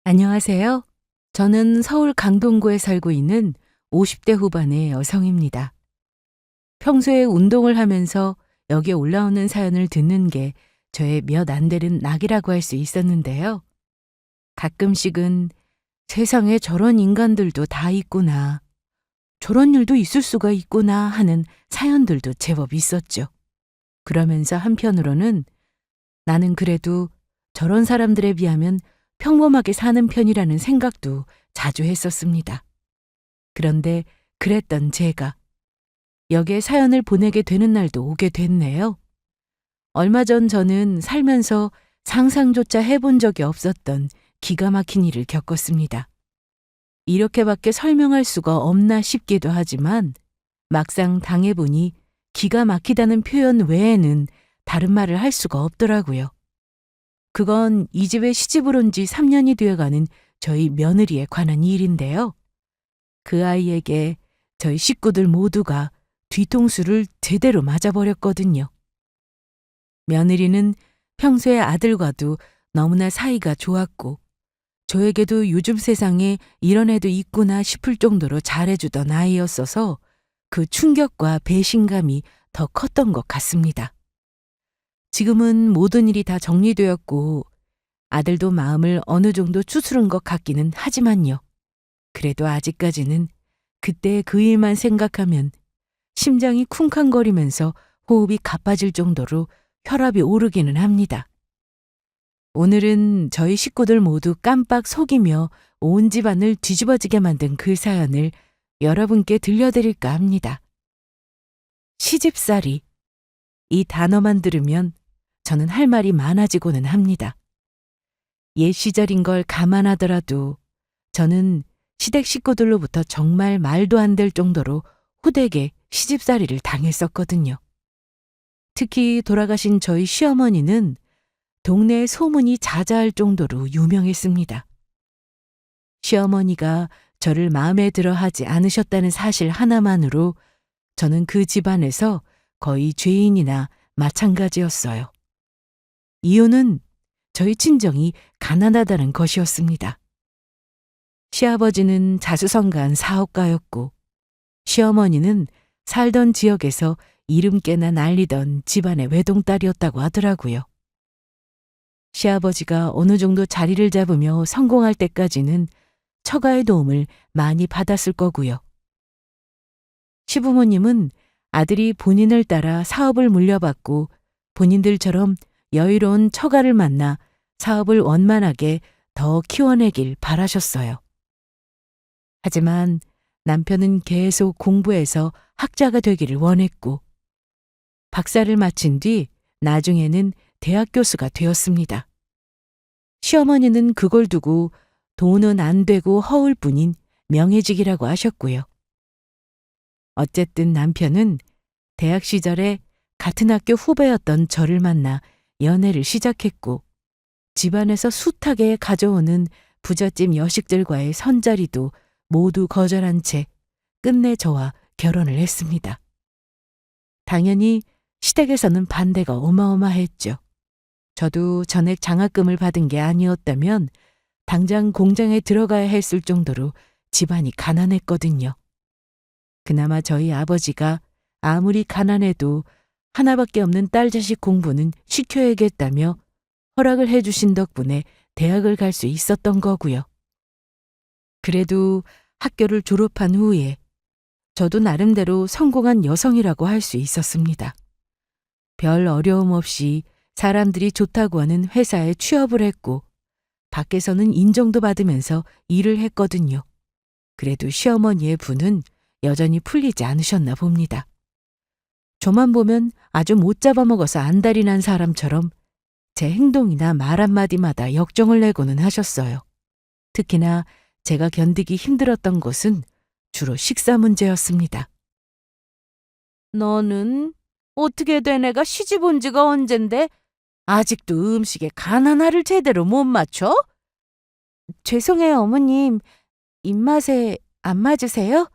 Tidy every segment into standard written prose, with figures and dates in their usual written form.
안녕하세요. 저는 서울 강동구에 살고 있는 50대 후반의 여성입니다. 평소에 운동을 하면서 여기에 올라오는 사연을 듣는 게 저의 몇 안 되는 낙이라고 할 수 있었는데요. 가끔씩은 세상에 저런 인간들도 다 있구나, 저런 일도 있을 수가 있구나 하는 사연들도 제법 있었죠. 그러면서 한편으로는 나는 그래도 저런 사람들에 비하면 평범하게 사는 편이라는 생각도 자주 했었습니다. 그런데 그랬던 제가 여기에 사연을 보내게 되는 날도 오게 됐네요. 얼마 전 저는 살면서 상상조차 해본 적이 없었던 기가 막힌 일을 겪었습니다. 이렇게밖에 설명할 수가 없나 싶기도 하지만 막상 당해보니 기가 막히다는 표현 외에는 다른 말을 할 수가 없더라고요. 그건 이 집에 시집을 온 지 3년이 되어가는 저희 며느리에 관한 일인데요. 그 아이에게 저희 식구들 모두가 뒤통수를 제대로 맞아버렸거든요. 며느리는 평소에 아들과도 너무나 사이가 좋았고 저에게도 요즘 세상에 이런 애도 있구나 싶을 정도로 잘해주던 아이였어서 그 충격과 배신감이 더 컸던 것 같습니다. 지금은 모든 일이 다 정리되었고 아들도 마음을 어느 정도 추스른 것 같기는 하지만요. 그래도 아직까지는 그때 그 일만 생각하면 심장이 쿵쾅거리면서 호흡이 가빠질 정도로 혈압이 오르기는 합니다. 오늘은 저희 식구들 모두 깜빡 속이며 온 집안을 뒤집어지게 만든 그 사연을 여러분께 들려드릴까 합니다. 시집살이. 이 단어만 들으면 저는 할 말이 많아지고는 합니다. 옛 시절인 걸 감안하더라도 저는 시댁 식구들로부터 정말 말도 안 될 정도로 호되게 시집살이를 당했었거든요. 특히 돌아가신 저희 시어머니는 동네에 소문이 자자할 정도로 유명했습니다. 시어머니가 저를 마음에 들어 하지 않으셨다는 사실 하나만으로 저는 그 집안에서 거의 죄인이나 마찬가지였어요. 이유는 저희 친정이 가난하다는 것이었습니다. 시아버지는 자수성가한 사업가였고 시어머니는 살던 지역에서 이름께나 날리던 집안의 외동딸이었다고 하더라고요. 시아버지가 어느 정도 자리를 잡으며 성공할 때까지는 처가의 도움을 많이 받았을 거고요. 시부모님은 아들이 본인을 따라 사업을 물려받고 본인들처럼 여유로운 처가를 만나 사업을 원만하게 더 키워내길 바라셨어요. 하지만 남편은 계속 공부해서 학자가 되기를 원했고 박사를 마친 뒤 나중에는 대학 교수가 되었습니다. 시어머니는 그걸 두고 돈은 안 되고 허울 뿐인 명예직이라고 하셨고요. 어쨌든 남편은 대학 시절에 같은 학교 후배였던 저를 만나 연애를 시작했고 집안에서 숱하게 가져오는 부잣집 여식들과의 선자리도 모두 거절한 채 끝내 저와 결혼을 했습니다. 당연히 시댁에서는 반대가 어마어마했죠. 저도 전액 장학금을 받은 게 아니었다면 당장 공장에 들어가야 했을 정도로 집안이 가난했거든요. 그나마 저희 아버지가 아무리 가난해도 하나밖에 없는 딸 자식 공부는 시켜야겠다며 허락을 해주신 덕분에 대학을 갈 수 있었던 거고요. 그래도 학교를 졸업한 후에 저도 나름대로 성공한 여성이라고 할 수 있었습니다. 별 어려움 없이 사람들이 좋다고 하는 회사에 취업을 했고 밖에서는 인정도 받으면서 일을 했거든요. 그래도 시어머니의 분은 여전히 풀리지 않으셨나 봅니다. 저만 보면 아주 못 잡아먹어서 안달이 난 사람처럼 제 행동이나 말 한마디마다 역정을 내고는 하셨어요. 특히나 제가 견디기 힘들었던 것은 주로 식사 문제였습니다. 너는 어떻게 된 애가 시집 온 지가 언젠데 아직도 음식에 가나나를 제대로 못 맞춰? 죄송해요, 어머님. 입맛에 안 맞으세요?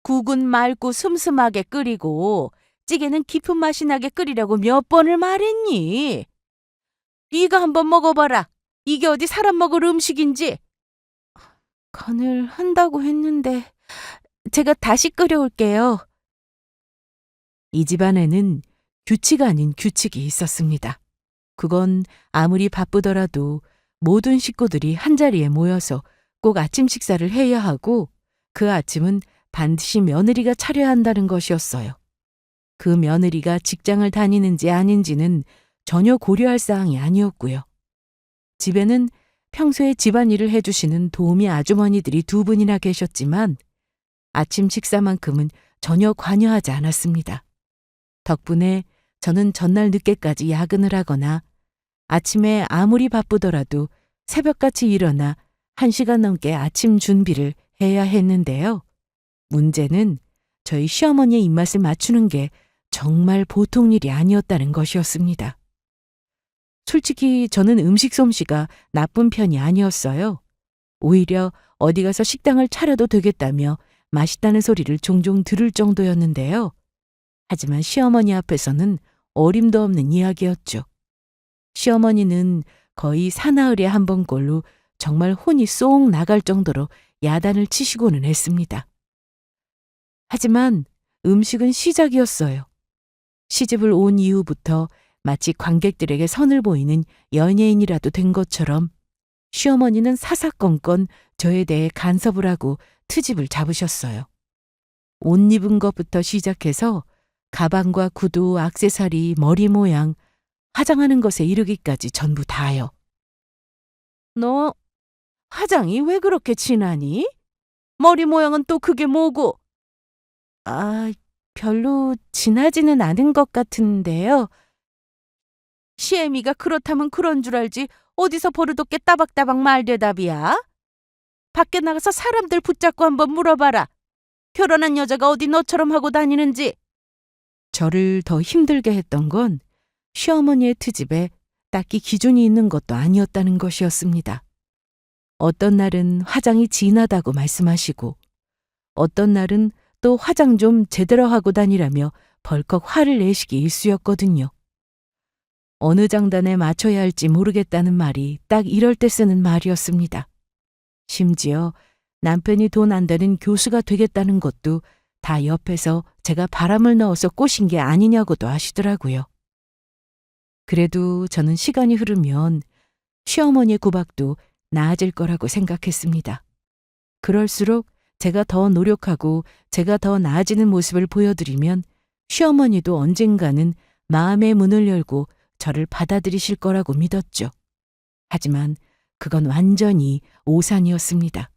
국은 맑고 슴슴하게 끓이고 찌개는 깊은 맛이 나게 끓이라고 몇 번을 말했니? 네가 한번 먹어봐라. 이게 어디 사람 먹을 음식인지. 간을 한다고 했는데 제가 다시 끓여올게요. 이 집안에는 규칙 아닌 규칙이 있었습니다. 그건 아무리 바쁘더라도 모든 식구들이 한자리에 모여서 꼭 아침 식사를 해야 하고 그 아침은 반드시 며느리가 차려야 한다는 것이었어요. 그 며느리가 직장을 다니는지 아닌지는 전혀 고려할 사항이 아니었고요. 집에는 평소에 집안일을 해주시는 도우미 아주머니들이 2분이나 계셨지만 아침 식사만큼은 전혀 관여하지 않았습니다. 덕분에 저는 전날 늦게까지 야근을 하거나 아침에 아무리 바쁘더라도 새벽같이 일어나 1시간 넘게 아침 준비를 해야 했는데요. 문제는 저희 시어머니의 입맛을 맞추는 게 정말 보통 일이 아니었다는 것이었습니다. 솔직히 저는 음식 솜씨가 나쁜 편이 아니었어요. 오히려 어디 가서 식당을 차려도 되겠다며 맛있다는 소리를 종종 들을 정도였는데요. 하지만 시어머니 앞에서는 어림도 없는 이야기였죠. 시어머니는 거의 사나흘에 한 번꼴로 정말 혼이 쏙 나갈 정도로 야단을 치시고는 했습니다. 하지만 음식은 시작이었어요. 시집을 온 이후부터 마치 관객들에게 선을 보이는 연예인이라도 된 것처럼 시어머니는 사사건건 저에 대해 간섭을 하고 트집을 잡으셨어요. 옷 입은 것부터 시작해서 가방과 구두, 액세서리, 머리 모양, 화장하는 것에 이르기까지 전부 다요. 너 화장이 왜 그렇게 진하니? 머리 모양은 또 그게 뭐고? 아, 별로 진하지는 않은 것 같은데요. 시애미가 그렇다면 그런 줄 알지 어디서 버릇없게 따박따박 말대답이야? 밖에 나가서 사람들 붙잡고 한번 물어봐라. 결혼한 여자가 어디 너처럼 하고 다니는지. 저를 더 힘들게 했던 건 시어머니의 트집에 딱히 기준이 있는 것도 아니었다는 것이었습니다. 어떤 날은 화장이 진하다고 말씀하시고 어떤 날은 또 화장 좀 제대로 하고 다니라며 벌컥 화를 내시기 일쑤였거든요. 어느 장단에 맞춰야 할지 모르겠다는 말이 딱 이럴 때 쓰는 말이었습니다. 심지어 남편이 돈 안 되는 교수가 되겠다는 것도 다 옆에서 제가 바람을 넣어서 꼬신 게 아니냐고도 하시더라고요. 그래도 저는 시간이 흐르면 시어머니의 구박도 나아질 거라고 생각했습니다. 그럴수록 제가 더 노력하고 제가 더 나아지는 모습을 보여드리면 시어머니도 언젠가는 마음의 문을 열고 저를 받아들이실 거라고 믿었죠. 하지만 그건 완전히 오산이었습니다.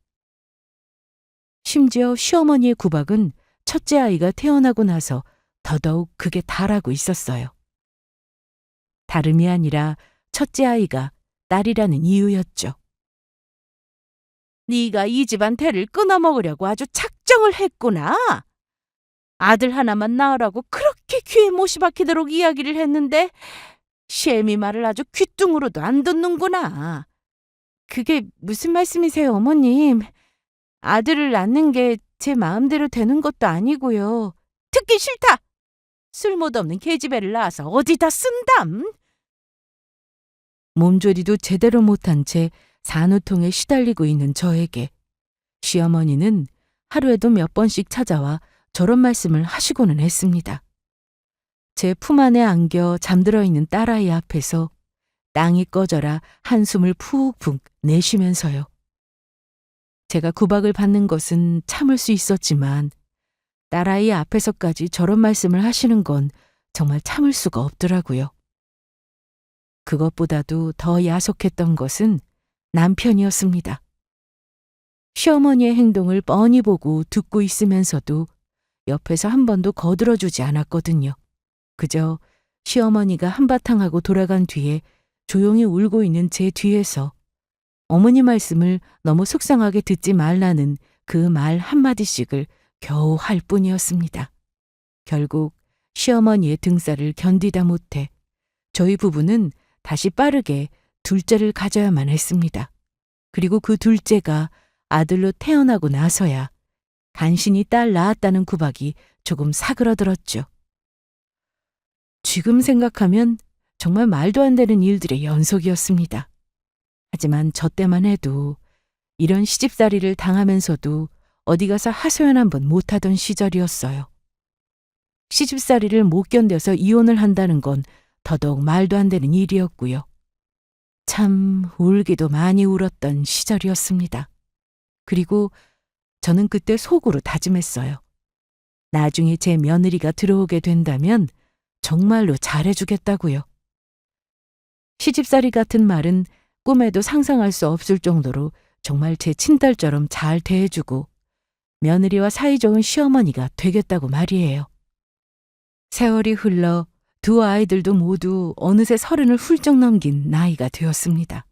심지어 시어머니의 구박은 첫째 아이가 태어나고 나서 더더욱 극에 달하고 있었어요. 다름이 아니라 첫째 아이가 딸이라는 이유였죠. 네가 이 집안 대를 끊어먹으려고 아주 작정을 했구나. 아들 하나만 낳으라고 그렇게 귀에 못이 박히도록 이야기를 했는데 시애미 말을 아주 귓등으로도 안 듣는구나. 그게 무슨 말씀이세요, 어머님? 아들을 낳는 게 제 마음대로 되는 것도 아니고요. 듣기 싫다. 쓸모도 없는 계집애를 낳아서 어디다 쓴담. 몸조리도 제대로 못한 채 산후통에 시달리고 있는 저에게 시어머니는 하루에도 몇 번씩 찾아와 저런 말씀을 하시고는 했습니다. 제 품 안에 안겨 잠들어 있는 딸아이 앞에서 땅이 꺼져라 한숨을 푹푹 내쉬면서요. 제가 구박을 받는 것은 참을 수 있었지만 딸아이 앞에서까지 저런 말씀을 하시는 건 정말 참을 수가 없더라고요. 그것보다도 더 야속했던 것은 남편이었습니다. 시어머니의 행동을 뻔히 보고 듣고 있으면서도 옆에서 한 번도 거들어주지 않았거든요. 그저 시어머니가 한바탕 하고 돌아간 뒤에 조용히 울고 있는 제 뒤에서 어머니 말씀을 너무 속상하게 듣지 말라는 그 말 한마디씩을 겨우 할 뿐이었습니다. 결국 시어머니의 등살을 견디다 못해 저희 부부는 다시 빠르게 둘째를 가져야만 했습니다. 그리고 그 둘째가 아들로 태어나고 나서야 간신히 딸 낳았다는 구박이 조금 사그러들었죠. 지금 생각하면 정말 말도 안 되는 일들의 연속이었습니다. 하지만 저 때만 해도 이런 시집살이를 당하면서도 어디 가서 하소연 한번 못하던 시절이었어요. 시집살이를 못 견뎌서 이혼을 한다는 건 더더욱 말도 안 되는 일이었고요. 참 울기도 많이 울었던 시절이었습니다. 그리고 저는 그때 속으로 다짐했어요. 나중에 제 며느리가 들어오게 된다면 정말로 잘해주겠다고요. 시집살이 같은 말은 꿈에도 상상할 수 없을 정도로 정말 제 친딸처럼 잘 대해주고 며느리와 사이좋은 시어머니가 되겠다고 말이에요. 세월이 흘러 두 아이들도 모두 어느새 30을 훌쩍 넘긴 나이가 되었습니다.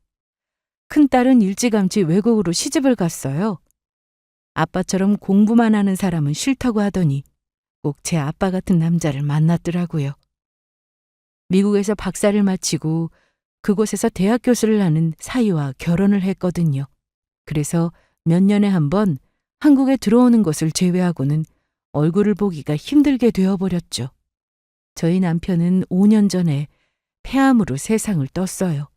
큰딸은 일찌감치 외국으로 시집을 갔어요. 아빠처럼 공부만 하는 사람은 싫다고 하더니 꼭 제 아빠 같은 남자를 만났더라고요. 미국에서 박사를 마치고 그곳에서 대학 교수를 하는 사위와 결혼을 했거든요. 그래서 몇 년에 한 번 한국에 들어오는 것을 제외하고는 얼굴을 보기가 힘들게 되어버렸죠. 저희 남편은 5년 전에 폐암으로 세상을 떴어요.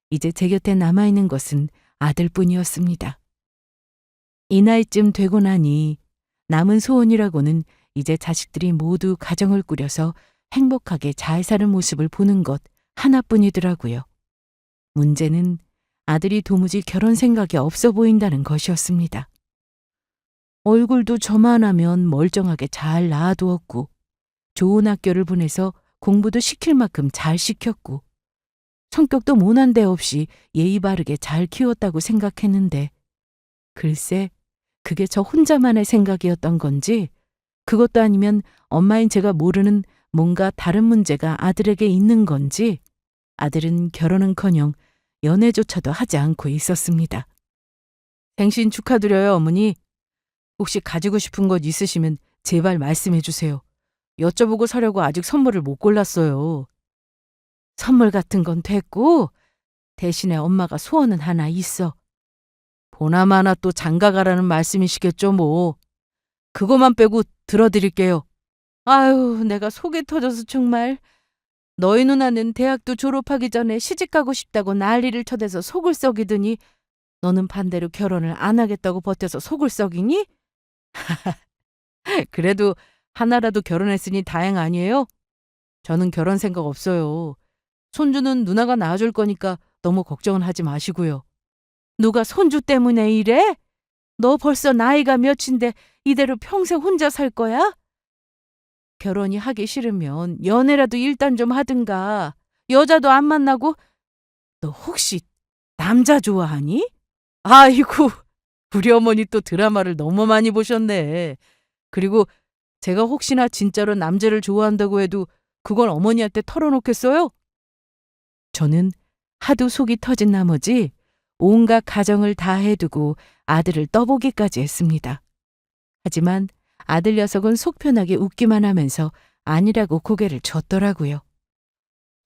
이제 제 곁에 남아있는 것은 아들뿐이었습니다. 이 나이쯤 되고 나니 남은 소원이라고는 이제 자식들이 모두 가정을 꾸려서 행복하게 잘 사는 모습을 보는 것 하나뿐이더라고요. 문제는 아들이 도무지 결혼 생각이 없어 보인다는 것이었습니다. 얼굴도 저만하면 멀쩡하게 잘 낳아두었고 좋은 학교를 보내서 공부도 시킬 만큼 잘 시켰고 성격도 모난 데 없이 예의 바르게 잘 키웠다고 생각했는데 글쎄 그게 저 혼자만의 생각이었던 건지 그것도 아니면 엄마인 제가 모르는 뭔가 다른 문제가 아들에게 있는 건지 아들은 결혼은커녕 연애조차도 하지 않고 있었습니다. 생신 축하드려요, 어머니. 혹시 가지고 싶은 것 있으시면 제발 말씀해 주세요. 여쭤보고 사려고 아직 선물을 못 골랐어요. 선물 같은 건 됐고 대신에 엄마가 소원은 하나 있어. 보나마나 또 장가가라는 말씀이시겠죠 뭐. 그것만 빼고 들어드릴게요. 아유, 내가 속이 터져서 정말. 너희 누나는 대학도 졸업하기 전에 시집가고 싶다고 난리를 쳐대서 속을 썩이더니 너는 반대로 결혼을 안 하겠다고 버텨서 속을 썩이니? 그래도 하나라도 결혼했으니 다행 아니에요? 저는 결혼 생각 없어요. 손주는 누나가 낳아줄 거니까 너무 걱정은 하지 마시고요. 누가 손주 때문에 이래? 너 벌써 나이가 몇인데 이대로 평생 혼자 살 거야? 결혼이 하기 싫으면 연애라도 일단 좀 하든가. 여자도 안 만나고. 너 혹시 남자 좋아하니? 아이고, 우리 어머니 또 드라마를 너무 많이 보셨네. 그리고 제가 혹시나 진짜로 남자를 좋아한다고 해도 그건 어머니한테 털어놓겠어요? 저는 하도 속이 터진 나머지 온갖 가정을 다 해두고 아들을 떠보기까지 했습니다. 하지만 아들 녀석은 속 편하게 웃기만 하면서 아니라고 고개를 젓더라고요.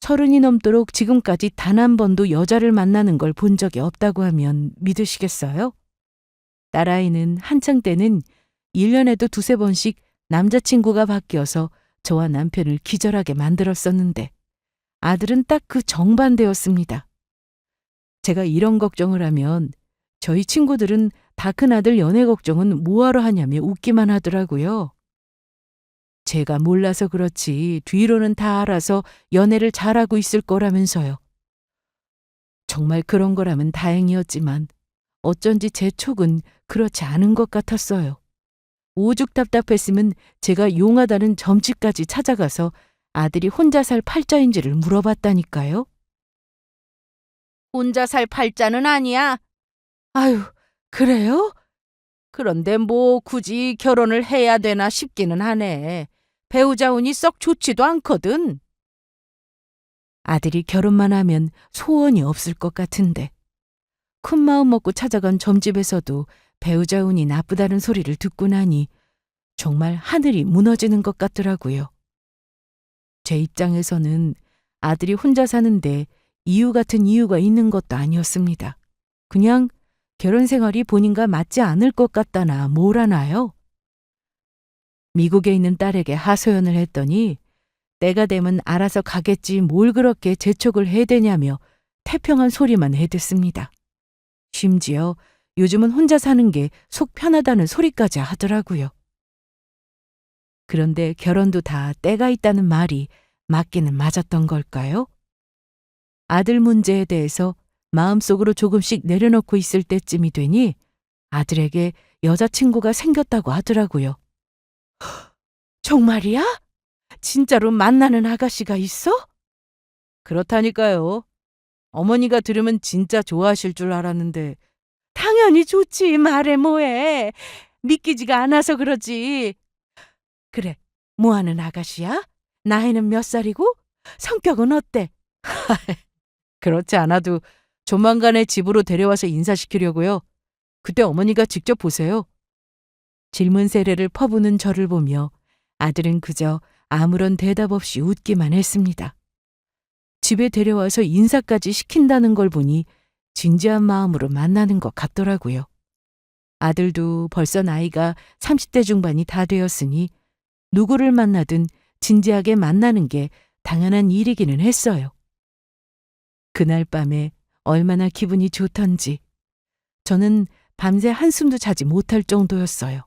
30이 넘도록 지금까지 단 한 번도 여자를 만나는 걸 본 적이 없다고 하면 믿으시겠어요? 딸아이는 한창 때는 1년에도 2~3번씩 남자친구가 바뀌어서 저와 남편을 기절하게 만들었었는데 아들은 딱 그 정반대였습니다. 제가 이런 걱정을 하면 저희 친구들은 다 큰 아들 연애 걱정은 뭐하러 하냐며 웃기만 하더라고요. 제가 몰라서 그렇지 뒤로는 다 알아서 연애를 잘하고 있을 거라면서요. 정말 그런 거라면 다행이었지만 어쩐지 제 촉은 그렇지 않은 것 같았어요. 오죽 답답했으면 제가 용하다는 점집까지 찾아가서 아들이 혼자 살 팔자인지를 물어봤다니까요. 혼자 살 팔자는 아니야. 아유, 그래요? 그런데 뭐 굳이 결혼을 해야 되나 싶기는 하네. 배우자 운이 썩 좋지도 않거든. 아들이 결혼만 하면 소원이 없을 것 같은데. 큰 마음 먹고 찾아간 점집에서도 배우자 운이 나쁘다는 소리를 듣고 나니 정말 하늘이 무너지는 것 같더라고요. 제 입장에서는 아들이 혼자 사는데 이유 같은 이유가 있는 것도 아니었습니다. 그냥 결혼 생활이 본인과 맞지 않을 것 같다나 뭐라나요? 미국에 있는 딸에게 하소연을 했더니 때가 되면 알아서 가겠지 뭘 그렇게 재촉을 해대냐며 태평한 소리만 해댔습니다. 심지어 요즘은 혼자 사는 게 속 편하다는 소리까지 하더라고요. 그런데 결혼도 다 때가 있다는 말이 맞기는 맞았던 걸까요? 아들 문제에 대해서 마음속으로 조금씩 내려놓고 있을 때쯤이 되니 아들에게 여자친구가 생겼다고 하더라고요. 정말이야? 진짜로 만나는 아가씨가 있어? 그렇다니까요. 어머니가 들으면 진짜 좋아하실 줄 알았는데. 당연히 좋지. 말해 뭐해. 믿기지가 않아서 그러지. 그래, 뭐하는 아가씨야? 나이는 몇 살이고? 성격은 어때? 그렇지 않아도 조만간에 집으로 데려와서 인사시키려고요. 그때 어머니가 직접 보세요. 질문 세례를 퍼부는 저를 보며 아들은 그저 아무런 대답 없이 웃기만 했습니다. 집에 데려와서 인사까지 시킨다는 걸 보니 진지한 마음으로 만나는 것 같더라고요. 아들도 벌써 나이가 30대 중반이 다 되었으니 누구를 만나든 진지하게 만나는 게 당연한 일이기는 했어요. 그날 밤에 얼마나 기분이 좋던지 저는 밤새 한숨도 자지 못할 정도였어요.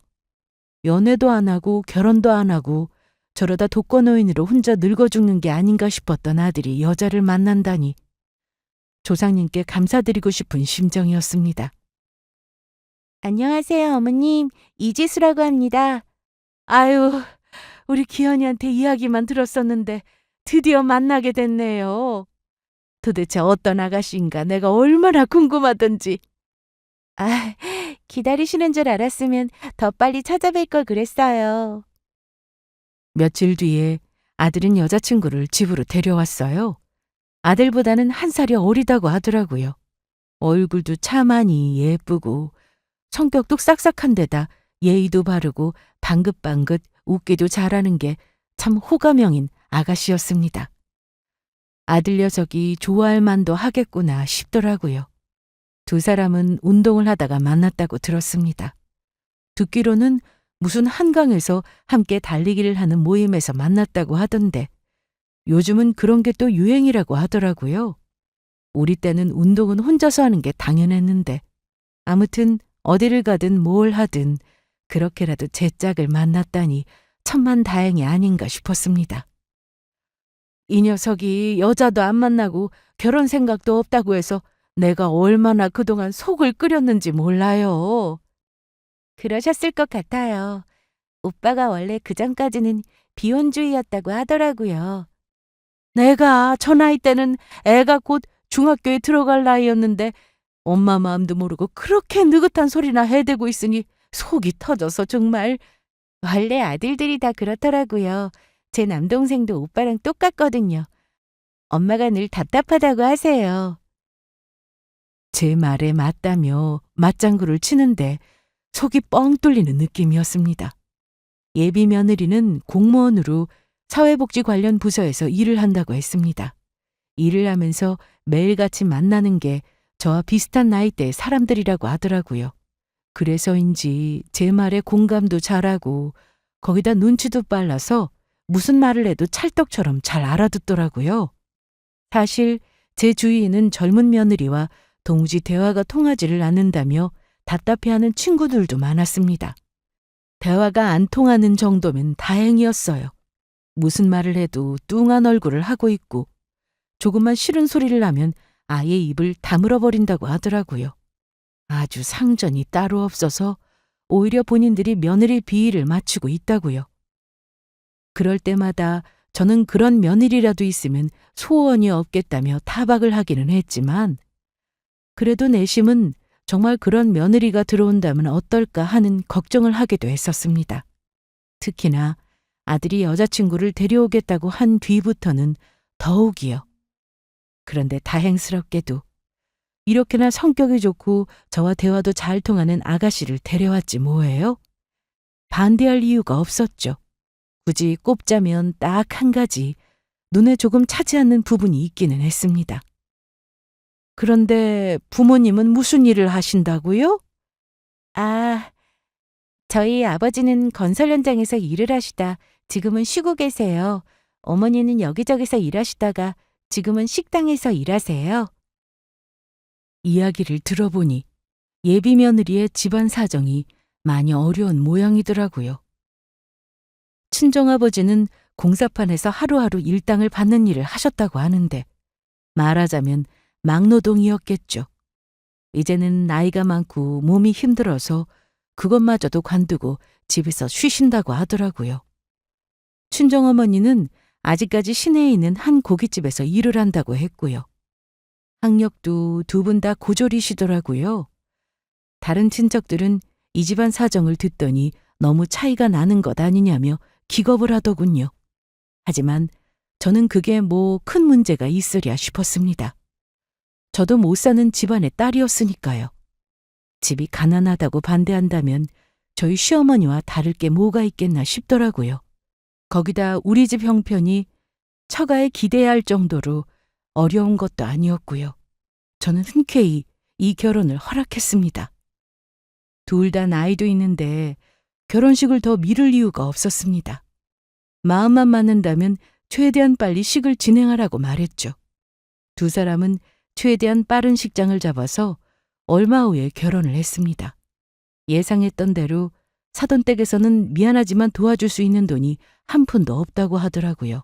연애도 안 하고 결혼도 안 하고 저러다 독거노인으로 혼자 늙어 죽는 게 아닌가 싶었던 아들이 여자를 만난다니 조상님께 감사드리고 싶은 심정이었습니다. 안녕하세요, 어머님. 이지수라고 합니다. 아유, 우리 기현이한테 이야기만 들었었는데 드디어 만나게 됐네요. 도대체 어떤 아가씨인가 내가 얼마나 궁금하던지. 아, 기다리시는 줄 알았으면 더 빨리 찾아뵐 걸 그랬어요. 며칠 뒤에 아들은 여자친구를 집으로 데려왔어요. 아들보다는 한 살이 어리다고 하더라고요. 얼굴도 차만이 예쁘고 성격도 싹싹한 데다 예의도 바르고 방긋방긋 웃기도 잘하는 게 참 호감형인 아가씨였습니다. 아들 녀석이 좋아할 만도 하겠구나 싶더라고요. 두 사람은 운동을 하다가 만났다고 들었습니다. 듣기로는 무슨 한강에서 함께 달리기를 하는 모임에서 만났다고 하던데 요즘은 그런 게 또 유행이라고 하더라고요. 우리 때는 운동은 혼자서 하는 게 당연했는데 아무튼 어디를 가든 뭘 하든 그렇게라도 제 짝을 만났다니 천만다행이 아닌가 싶었습니다. 이 녀석이 여자도 안 만나고 결혼 생각도 없다고 해서 내가 얼마나 그동안 속을 끓였는지 몰라요. 그러셨을 것 같아요. 오빠가 원래 그전까지는 비혼주의였다고 하더라고요. 내가 저 나이 때는 애가 곧 중학교에 들어갈 나이였는데 엄마 마음도 모르고 그렇게 느긋한 소리나 해대고 있으니 속이 터져서 정말. 원래 아들들이 다 그렇더라고요. 제 남동생도 오빠랑 똑같거든요. 엄마가 늘 답답하다고 하세요. 제 말에 맞다며 맞장구를 치는데 속이 뻥 뚫리는 느낌이었습니다. 예비 며느리는 공무원으로 사회복지 관련 부서에서 일을 한다고 했습니다. 일을 하면서 매일같이 만나는 게 저와 비슷한 나이대의 사람들이라고 하더라고요. 그래서인지 제 말에 공감도 잘하고 거기다 눈치도 빨라서 무슨 말을 해도 찰떡처럼 잘 알아듣더라고요. 사실 제 주위에는 젊은 며느리와 도무지 대화가 통하지를 않는다며 답답해하는 친구들도 많았습니다. 대화가 안 통하는 정도면 다행이었어요. 무슨 말을 해도 뚱한 얼굴을 하고 있고 조금만 싫은 소리를 하면 아예 입을 다물어 버린다고 하더라고요. 아주 상전이 따로 없어서 오히려 본인들이 며느리 비위를 맞추고 있다고요. 그럴 때마다 저는 그런 며느리라도 있으면 소원이 없겠다며 타박을 하기는 했지만 그래도 내심은 정말 그런 며느리가 들어온다면 어떨까 하는 걱정을 하기도 했었습니다. 특히나 아들이 여자친구를 데려오겠다고 한 뒤부터는 더욱이요. 그런데 다행스럽게도 이렇게나 성격이 좋고 저와 대화도 잘 통하는 아가씨를 데려왔지 뭐예요? 반대할 이유가 없었죠. 굳이 꼽자면 딱 한 가지 눈에 조금 차지 않는 부분이 있기는 했습니다. 그런데 부모님은 무슨 일을 하신다고요? 아, 저희 아버지는 건설 현장에서 일을 하시다 지금은 쉬고 계세요. 어머니는 여기저기서 일하시다가 지금은 식당에서 일하세요. 이야기를 들어보니 예비 며느리의 집안 사정이 많이 어려운 모양이더라고요. 친정아버지는 공사판에서 하루하루 일당을 받는 일을 하셨다고 하는데 말하자면 막노동이었겠죠. 이제는 나이가 많고 몸이 힘들어서 그것마저도 관두고 집에서 쉬신다고 하더라고요. 친정어머니는 아직까지 시내에 있는 한 고깃집에서 일을 한다고 했고요. 학력도 두 분 다 고졸이시더라고요. 다른 친척들은 이 집안 사정을 듣더니 너무 차이가 나는 것 아니냐며 기겁을 하더군요. 하지만 저는 그게 뭐 큰 문제가 있으랴 싶었습니다. 저도 못 사는 집안의 딸이었으니까요. 집이 가난하다고 반대한다면 저희 시어머니와 다를 게 뭐가 있겠나 싶더라고요. 거기다 우리 집 형편이 처가에 기대야 할 정도로 어려운 것도 아니었고요. 저는 흔쾌히 이 결혼을 허락했습니다. 둘 다 나이도 있는데 결혼식을 더 미룰 이유가 없었습니다. 마음만 맞는다면 최대한 빨리 식을 진행하라고 말했죠. 두 사람은 최대한 빠른 식장을 잡아서 얼마 후에 결혼을 했습니다. 예상했던 대로 사돈댁에서는 미안하지만 도와줄 수 있는 돈이 한 푼도 없다고 하더라고요.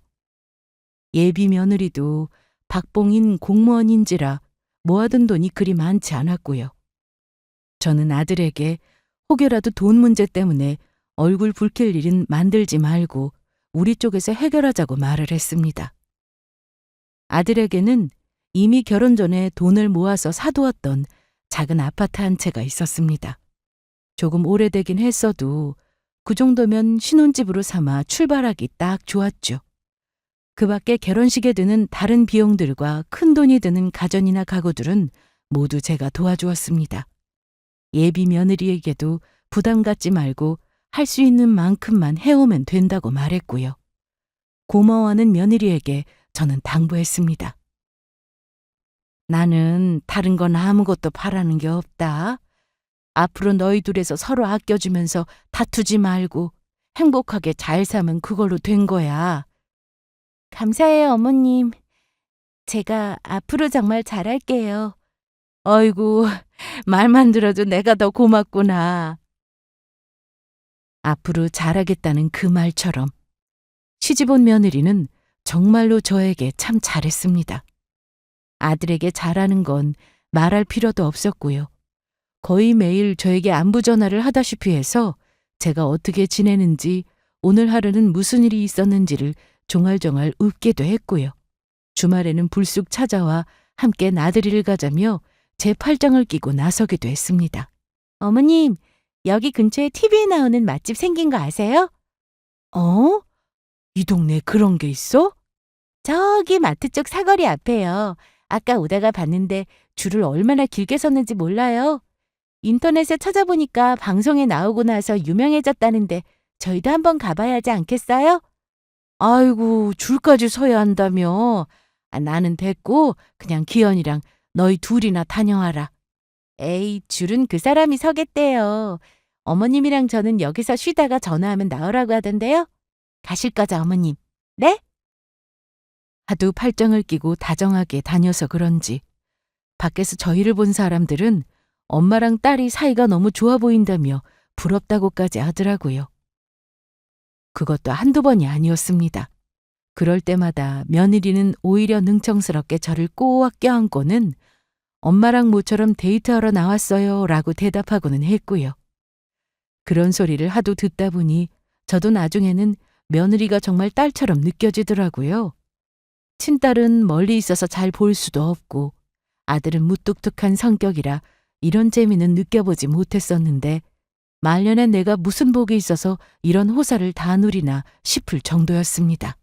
예비 며느리도 박봉인 공무원인지라 모아둔 돈이 그리 많지 않았고요. 저는 아들에게 혹여라도 돈 문제 때문에 얼굴 붉힐 일은 만들지 말고 우리 쪽에서 해결하자고 말을 했습니다. 아들에게는 이미 결혼 전에 돈을 모아서 사두었던 작은 아파트 한 채가 있었습니다. 조금 오래되긴 했어도 그 정도면 신혼집으로 삼아 출발하기 딱 좋았죠. 그 밖에 결혼식에 드는 다른 비용들과 큰 돈이 드는 가전이나 가구들은 모두 제가 도와주었습니다. 예비 며느리에게도 부담 갖지 말고 할 수 있는 만큼만 해오면 된다고 말했고요. 고마워하는 며느리에게 저는 당부했습니다. 나는 다른 건 아무것도 바라는 게 없다. 앞으로 너희 둘에서 서로 아껴주면서 다투지 말고 행복하게 잘 사면 그걸로 된 거야. 감사해요, 어머님. 제가 앞으로 정말 잘할게요. 어이구, 말만 들어도 내가 더 고맙구나. 앞으로 잘하겠다는 그 말처럼 시집온 며느리는 정말로 저에게 참 잘했습니다. 아들에게 잘하는 건 말할 필요도 없었고요. 거의 매일 저에게 안부 전화를 하다시피 해서 제가 어떻게 지내는지 오늘 하루는 무슨 일이 있었는지를 종알종알 읊기도 했고요. 주말에는 불쑥 찾아와 함께 나들이를 가자며 제 팔짱을 끼고 나서기도 했습니다. 어머님, 여기 근처에 TV에 나오는 맛집 생긴 거 아세요? 어? 이 동네에 그런 게 있어? 저기 마트 쪽 사거리 앞에요. 아까 오다가 봤는데 줄을 얼마나 길게 섰는지 몰라요. 인터넷에 찾아보니까 방송에 나오고 나서 유명해졌다는데 저희도 한번 가봐야 하지 않겠어요? 아이고, 줄까지 서야 한다며. 나는 됐고 그냥 기현이랑 너희 둘이나 다녀와라. 에이, 줄은 그 사람이 서겠대요. 어머님이랑 저는 여기서 쉬다가 전화하면 나오라고 하던데요. 가실 거죠, 어머님? 네? 하도 팔짱을 끼고 다정하게 다녀서 그런지 밖에서 저희를 본 사람들은 엄마랑 딸이 사이가 너무 좋아 보인다며 부럽다고까지 하더라고요. 그것도 한두 번이 아니었습니다. 그럴 때마다 며느리는 오히려 능청스럽게 저를 꼬아 껴안고는 엄마랑 모처럼 데이트하러 나왔어요 라고 대답하고는 했고요. 그런 소리를 하도 듣다 보니 저도 나중에는 며느리가 정말 딸처럼 느껴지더라고요. 친딸은 멀리 있어서 잘 볼 수도 없고 아들은 무뚝뚝한 성격이라 이런 재미는 느껴보지 못했었는데 말년에 내가 무슨 복이 있어서 이런 호사를 다 누리나 싶을 정도였습니다.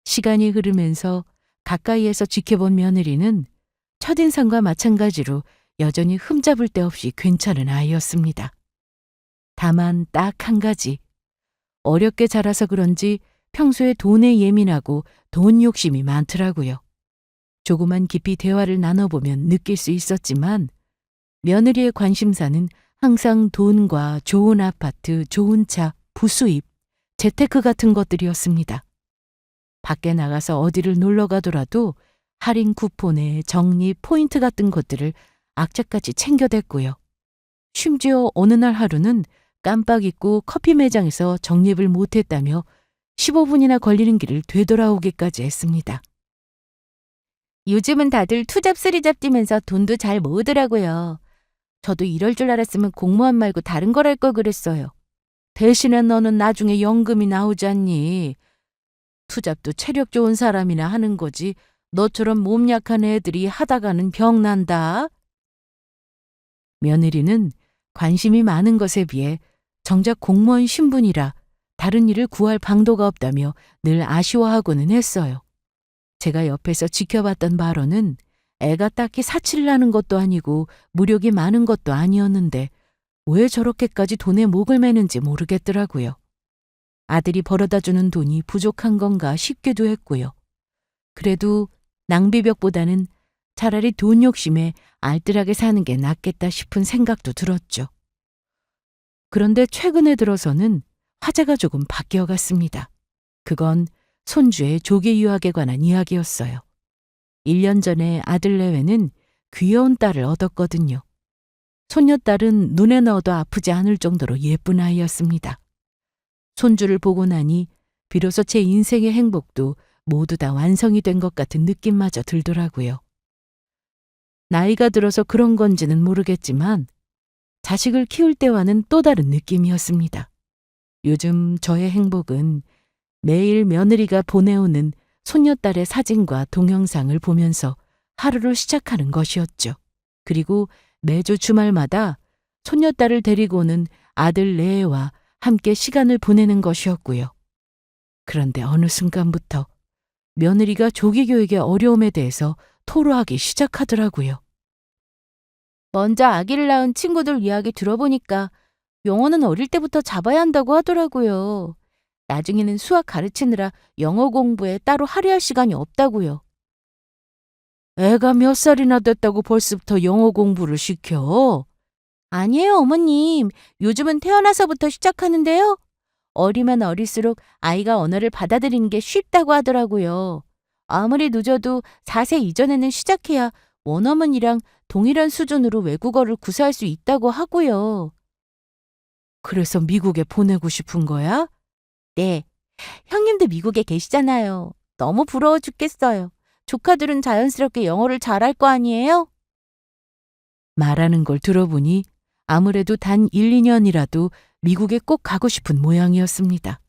시간이 흐르면서 가까이에서 지켜본 며느리는 첫인상과 마찬가지로 여전히 흠잡을 데 없이 괜찮은 아이였습니다. 다만 딱 한 가지, 어렵게 자라서 그런지 평소에 돈에 예민하고 돈 욕심이 많더라고요. 조그만 깊이 대화를 나눠보면 느낄 수 있었지만 며느리의 관심사는 항상 돈과 좋은 아파트, 좋은 차, 부수입, 재테크 같은 것들이었습니다. 밖에 나가서 어디를 놀러 가더라도 할인 쿠폰에 적립, 포인트 같은 것들을 악착같이 챙겨댔고요. 심지어 어느 날 하루는 깜빡 잊고 커피 매장에서 적립을 못했다며 15분이나 걸리는 길을 되돌아오기까지 했습니다. 요즘은 다들 투잡 쓰리잡 뛰면서 돈도 잘 모으더라고요. 저도 이럴 줄 알았으면 공무원 말고 다른 걸 할 걸 그랬어요. 대신에 너는 나중에 연금이 나오지 않니? 투잡도 체력 좋은 사람이나 하는 거지. 너처럼 몸 약한 애들이 하다가는 병 난다. 며느리는 관심이 많은 것에 비해 정작 공무원 신분이라 다른 일을 구할 방도가 없다며 늘 아쉬워하고는 했어요. 제가 옆에서 지켜봤던 바로는 애가 딱히 사치를 하는 것도 아니고 무력이 많은 것도 아니었는데 왜 저렇게까지 돈에 목을 매는지 모르겠더라고요. 아들이 벌어다주는 돈이 부족한 건가 싶기도 했고요. 그래도 낭비벽보다는 차라리 돈 욕심에 알뜰하게 사는 게 낫겠다 싶은 생각도 들었죠. 그런데 최근에 들어서는 화제가 조금 바뀌어갔습니다. 그건 손주의 조기 유학에 관한 이야기였어요. 1년 전에 아들 내외는 귀여운 딸을 얻었거든요. 손녀딸은 눈에 넣어도 아프지 않을 정도로 예쁜 아이였습니다. 손주를 보고 나니 비로소 제 인생의 행복도 모두 다 완성이 된 것 같은 느낌마저 들더라고요. 나이가 들어서 그런 건지는 모르겠지만 자식을 키울 때와는 또 다른 느낌이었습니다. 요즘 저의 행복은 매일 며느리가 보내오는 손녀딸의 사진과 동영상을 보면서 하루를 시작하는 것이었죠. 그리고 매주 주말마다 손녀딸을 데리고 오는 아들 레에와 함께 시간을 보내는 것이었고요. 그런데 어느 순간부터 며느리가 조기 교육의 어려움에 대해서 토로하기 시작하더라고요. 먼저 아기를 낳은 친구들 이야기 들어보니까 영어는 어릴 때부터 잡아야 한다고 하더라고요. 나중에는 수학 가르치느라 영어 공부에 따로 할애할 시간이 없다고요. 애가 몇 살이나 됐다고 벌써부터 영어 공부를 시켜? 아니에요, 어머님. 요즘은 태어나서부터 시작하는데요. 어리면 어릴수록 아이가 언어를 받아들이는 게 쉽다고 하더라고요. 아무리 늦어도 4세 이전에는 시작해야 원어민이랑 동일한 수준으로 외국어를 구사할 수 있다고 하고요. 그래서 미국에 보내고 싶은 거야? 네. 형님도 미국에 계시잖아요. 너무 부러워 죽겠어요. 조카들은 자연스럽게 영어를 잘할 거 아니에요? 말하는 걸 들어보니 아무래도 단 1, 2년이라도 미국에 꼭 가고 싶은 모양이었습니다.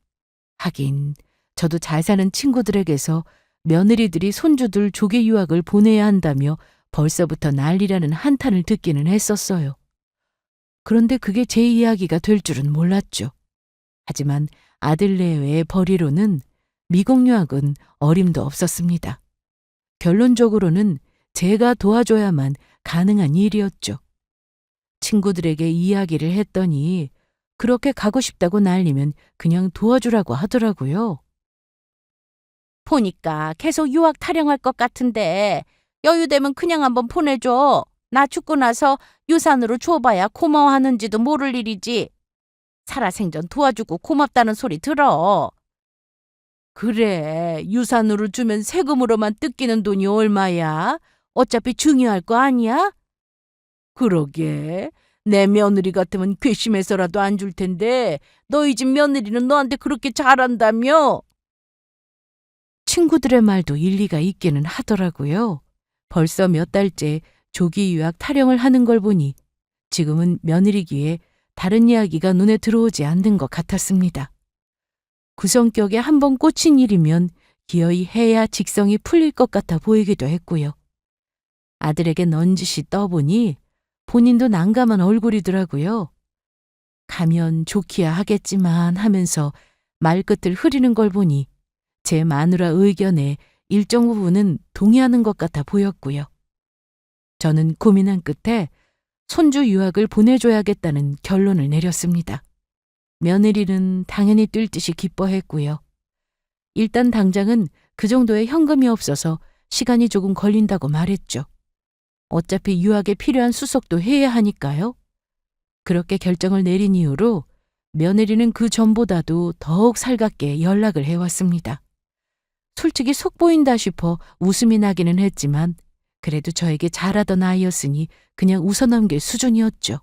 하긴 저도 잘 사는 친구들에게서 며느리들이 손주들 조기 유학을 보내야 한다며 벌써부터 난리라는 한탄을 듣기는 했었어요. 그런데 그게 제 이야기가 될 줄은 몰랐죠. 하지만 아들 내외의 벌이로는 미국 유학은 어림도 없었습니다. 결론적으로는 제가 도와줘야만 가능한 일이었죠. 친구들에게 이야기를 했더니 그렇게 가고 싶다고 난리면 그냥 도와주라고 하더라고요. 보니까 계속 유학 타령할 것 같은데 여유되면 그냥 한번 보내줘. 나 죽고 나서 유산으로 줘봐야 고마워하는지도 모를 일이지. 살아생전 도와주고 고맙다는 소리 들어. 그래, 유산으로 주면 세금으로만 뜯기는 돈이 얼마야? 어차피 중요할 거 아니야? 그러게, 내 며느리 같으면 괘씸해서라도 안 줄 텐데 너희 집 며느리는 너한테 그렇게 잘한다며? 친구들의 말도 일리가 있기는 하더라고요. 벌써 몇 달째 조기 유학 타령을 하는 걸 보니 지금은 며느리기에 다른 이야기가 눈에 들어오지 않는 것 같았습니다. 구성격에 한번 꽂힌 일이면 기어이 해야 직성이 풀릴 것 같아 보이기도 했고요. 아들에게 넌지시 떠보니 본인도 난감한 얼굴이더라고요. 가면 좋기야 하겠지만 하면서 말끝을 흐리는 걸 보니 제 마누라 의견에 일정 부분은 동의하는 것 같아 보였고요. 저는 고민한 끝에 손주 유학을 보내줘야겠다는 결론을 내렸습니다. 며느리는 당연히 뛸 듯이 기뻐했고요. 일단 당장은 그 정도의 현금이 없어서 시간이 조금 걸린다고 말했죠. 어차피 유학에 필요한 수속도 해야 하니까요. 그렇게 결정을 내린 이후로 며느리는 그 전보다도 더욱 살갑게 연락을 해왔습니다. 솔직히 속 보인다 싶어 웃음이 나기는 했지만 그래도 저에게 잘하던 아이였으니 그냥 웃어넘길 수준이었죠.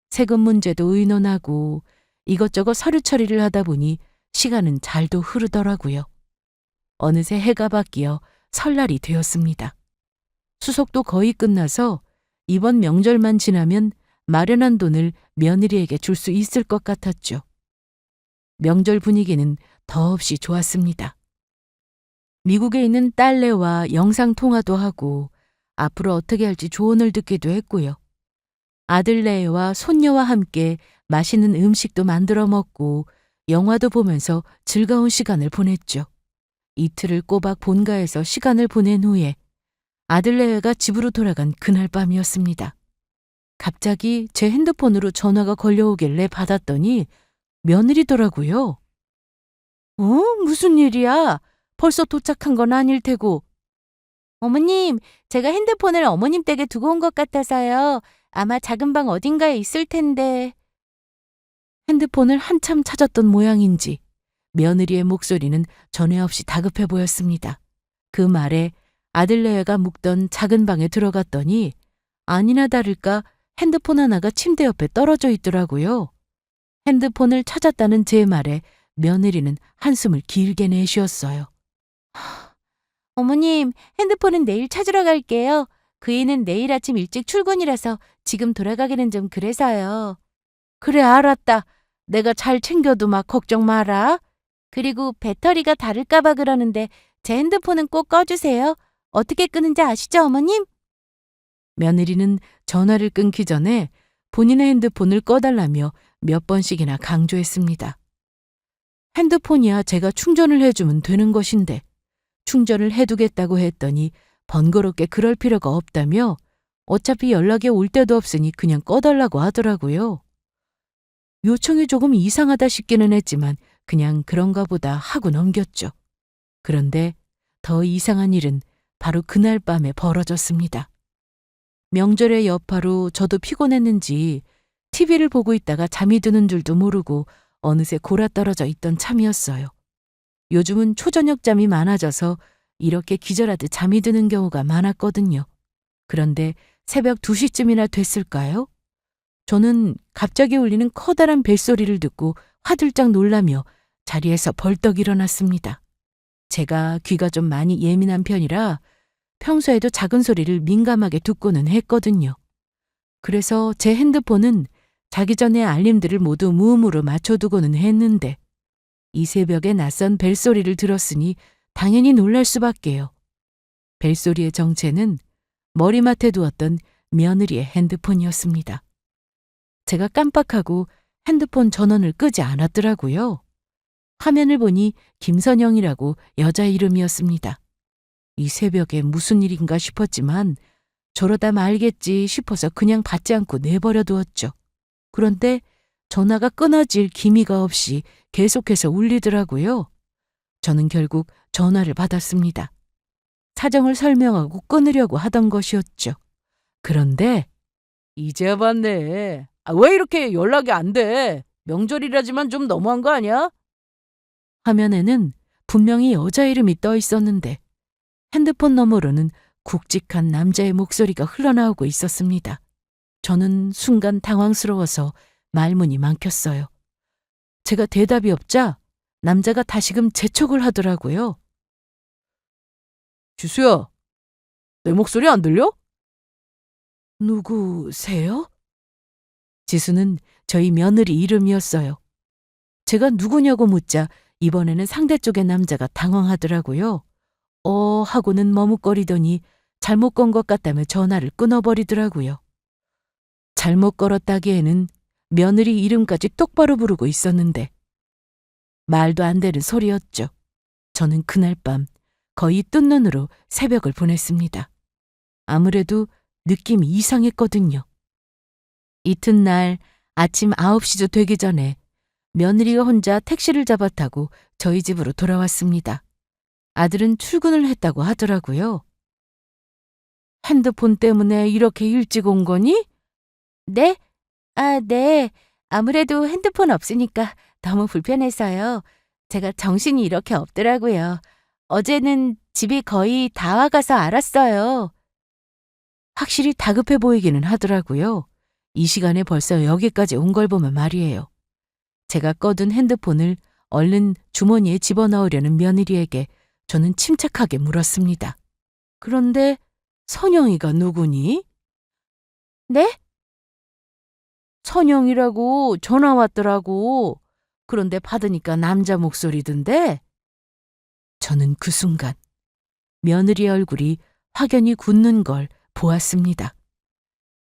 세금 문제도 의논하고 이것저것 서류 처리를 하다 보니 시간은 잘도 흐르더라고요. 어느새 해가 바뀌어 설날이 되었습니다. 추석도 거의 끝나서 이번 명절만 지나면 마련한 돈을 며느리에게 줄 수 있을 것 같았죠. 명절 분위기는 더없이 좋았습니다. 미국에 있는 딸내와 영상통화도 하고 앞으로 어떻게 할지 조언을 듣기도 했고요. 아들내와 손녀와 함께 맛있는 음식도 만들어 먹고 영화도 보면서 즐거운 시간을 보냈죠. 이틀을 꼬박 본가에서 시간을 보낸 후에 아들내외가 집으로 돌아간 그날 밤이었습니다. 갑자기 제 핸드폰으로 전화가 걸려오길래 받았더니 며느리더라고요. 무슨 일이야? 벌써 도착한 건 아닐 테고. 어머님, 제가 핸드폰을 어머님 댁에 두고 온 것 같아서요. 아마 작은 방 어딘가에 있을 텐데. 핸드폰을 한참 찾았던 모양인지 며느리의 목소리는 전에 없이 다급해 보였습니다. 그 말에 아들내외가 묵던 작은 방에 들어갔더니 아니나 다를까 핸드폰 하나가 침대 옆에 떨어져 있더라고요. 핸드폰을 찾았다는 제 말에 며느리는 한숨을 길게 내쉬었어요. 어머님, 핸드폰은 내일 찾으러 갈게요. 그 애는 내일 아침 일찍 출근이라서 지금 돌아가기는 좀 그래서요. 그래, 알았다. 내가 잘 챙겨두마. 걱정 마라. 그리고 배터리가 다를까봐 그러는데 제 핸드폰은 꼭 꺼주세요. 어떻게 끄는지 아시죠, 어머님? 며느리는 전화를 끊기 전에 본인의 핸드폰을 꺼달라며 몇 번씩이나 강조했습니다. 핸드폰이야 제가 충전을 해주면 되는 것인데 충전을 해두겠다고 했더니 번거롭게 그럴 필요가 없다며 어차피 연락이 올 때도 없으니 그냥 꺼달라고 하더라고요. 요청이 조금 이상하다 싶기는 했지만 그냥 그런가 보다 하고 넘겼죠. 그런데 더 이상한 일은 바로 그날 밤에 벌어졌습니다. 명절의 여파로 저도 피곤했는지 TV를 보고 있다가 잠이 드는 줄도 모르고 어느새 골아떨어져 있던 참이었어요. 요즘은 초저녁잠이 많아져서 이렇게 기절하듯 잠이 드는 경우가 많았거든요. 그런데 새벽 2시쯤이나 됐을까요? 저는 갑자기 울리는 커다란 벨소리를 듣고 화들짝 놀라며 자리에서 벌떡 일어났습니다. 제가 귀가 좀 많이 예민한 편이라 평소에도 작은 소리를 민감하게 듣고는 했거든요. 그래서 제 핸드폰은 자기 전에 알림들을 모두 무음으로 맞춰두고는 했는데 이 새벽에 낯선 벨소리를 들었으니 당연히 놀랄 수밖에요. 벨소리의 정체는 머리맡에 두었던 며느리의 핸드폰이었습니다. 제가 깜빡하고 핸드폰 전원을 끄지 않았더라고요. 화면을 보니 김선영이라고 여자 이름이었습니다. 이 새벽에 무슨 일인가 싶었지만 저러다 말겠지 싶어서 그냥 받지 않고 내버려 두었죠. 그런데 전화가 끊어질 기미가 없이 계속해서 울리더라고요. 저는 결국 전화를 받았습니다. 사정을 설명하고 끊으려고 하던 것이었죠. 그런데 이제 봤네. 왜 이렇게 연락이 안 돼? 명절이라지만 좀 너무한 거 아니야? 화면에는 분명히 여자 이름이 떠 있었는데 핸드폰 너머로는 굵직한 남자의 목소리가 흘러나오고 있었습니다. 저는 순간 당황스러워서 말문이 막혔어요. 제가 대답이 없자 남자가 다시금 재촉을 하더라고요. 지수야, 내 목소리 안 들려? 누구세요? 지수는 저희 며느리 이름이었어요. 제가 누구냐고 묻자 이번에는 상대 쪽의 남자가 당황하더라고요. 하고는 머뭇거리더니 잘못 건 것 같다며 전화를 끊어버리더라고요. 잘못 걸었다기에는 며느리 이름까지 똑바로 부르고 있었는데 말도 안 되는 소리였죠. 저는 그날 밤 거의 뜬 눈으로 새벽을 보냈습니다. 아무래도 느낌이 이상했거든요. 이튿날 아침 9시도 되기 전에 며느리가 혼자 택시를 잡아 타고 저희 집으로 돌아왔습니다. 아들은 출근을 했다고 하더라고요. 핸드폰 때문에 이렇게 일찍 온 거니? 네? 네. 아무래도 핸드폰 없으니까 너무 불편해서요. 제가 정신이 이렇게 없더라고요. 어제는 집이 거의 다 와가서 알았어요. 확실히 다급해 보이기는 하더라고요. 이 시간에 벌써 여기까지 온 걸 보면 말이에요. 제가 꺼둔 핸드폰을 얼른 주머니에 집어넣으려는 며느리에게 저는 침착하게 물었습니다. 그런데 선영이가 누구니? 네? 선영이라고 전화 왔더라고. 그런데 받으니까 남자 목소리던데? 저는 그 순간 며느리의 얼굴이 확연히 굳는 걸 보았습니다.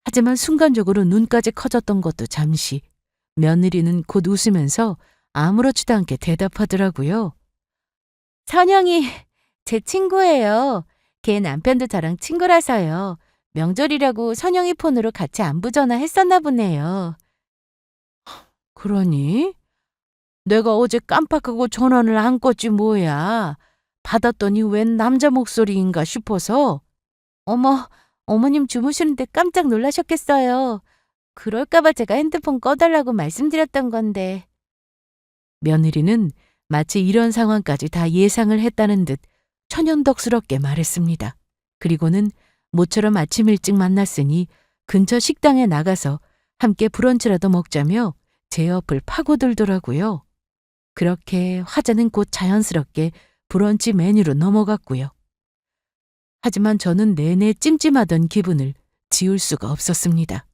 하지만 순간적으로 눈까지 커졌던 것도 잠시. 며느리는 곧 웃으면서 아무렇지도 않게 대답하더라고요. 선영이 제 친구예요. 걔 남편도 저랑 친구라서요. 명절이라고 선영이 폰으로 같이 안부 전화했었나 보네요. 그러니? 내가 어제 깜빡하고 전화를 안 껐지 뭐야. 받았더니 웬 남자 목소리인가 싶어서. 어머, 어머님 주무시는데 깜짝 놀라셨겠어요. 그럴까봐 제가 핸드폰 꺼달라고 말씀드렸던 건데. 며느리는 마치 이런 상황까지 다 예상을 했다는 듯 천연덕스럽게 말했습니다. 그리고는 모처럼 아침 일찍 만났으니 근처 식당에 나가서 함께 브런치라도 먹자며 제 옆을 파고들더라고요. 그렇게 화제는 곧 자연스럽게 브런치 메뉴로 넘어갔고요. 하지만 저는 내내 찜찜하던 기분을 지울 수가 없었습니다.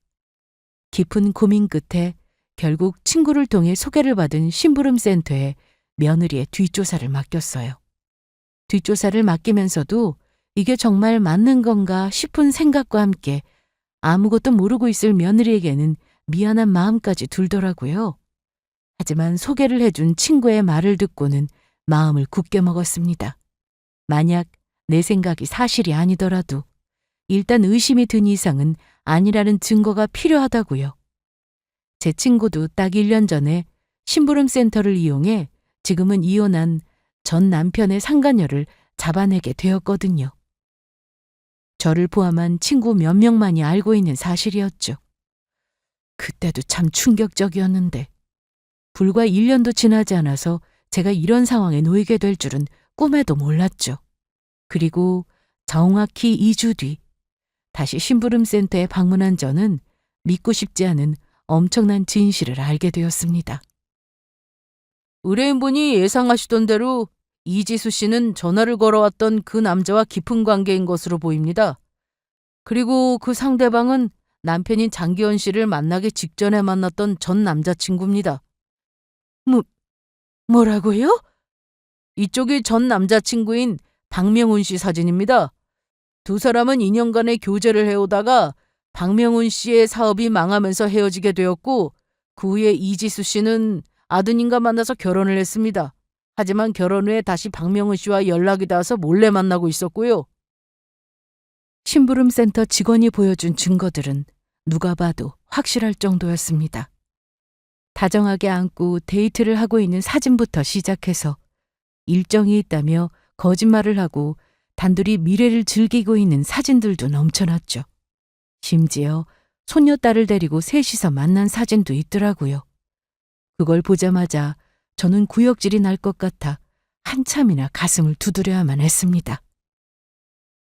깊은 고민 끝에 결국 친구를 통해 소개를 받은 심부름센터에 며느리의 뒷조사를 맡겼어요. 뒷조사를 맡기면서도 이게 정말 맞는 건가 싶은 생각과 함께 아무것도 모르고 있을 며느리에게는 미안한 마음까지 들더라고요. 하지만 소개를 해준 친구의 말을 듣고는 마음을 굳게 먹었습니다. 만약 내 생각이 사실이 아니더라도 일단 의심이 든 이상은 아니라는 증거가 필요하다고요. 제 친구도 딱 1년 전에 심부름센터를 이용해 지금은 이혼한 전 남편의 상간녀를 잡아내게 되었거든요. 저를 포함한 친구 몇 명만이 알고 있는 사실이었죠. 그때도 참 충격적이었는데 불과 1년도 지나지 않아서 제가 이런 상황에 놓이게 될 줄은 꿈에도 몰랐죠. 그리고 정확히 2주 뒤 다시 심부름센터에 방문한 저는 믿고 싶지 않은 엄청난 진실을 알게 되었습니다. 의뢰인분이 예상하시던 대로 이지수 씨는 전화를 걸어왔던 그 남자와 깊은 관계인 것으로 보입니다. 그리고 그 상대방은 남편인 장기현 씨를 만나기 직전에 만났던 전 남자친구입니다. 뭐라고요? 이쪽이 전 남자친구인 박명훈 씨 사진입니다. 두 사람은 2년간의 교제를 해오다가 박명훈 씨의 사업이 망하면서 헤어지게 되었고 그 후에 이지수 씨는 아드님과 만나서 결혼을 했습니다. 하지만 결혼 후에 다시 박명훈 씨와 연락이 닿아서 몰래 만나고 있었고요. 심부름센터 직원이 보여준 증거들은 누가 봐도 확실할 정도였습니다. 다정하게 안고 데이트를 하고 있는 사진부터 시작해서 일정이 있다며 거짓말을 하고 단둘이 미래를 즐기고 있는 사진들도 넘쳐났죠. 심지어 손녀딸을 데리고 셋이서 만난 사진도 있더라고요. 그걸 보자마자 저는 구역질이 날 것 같아 한참이나 가슴을 두드려야만 했습니다.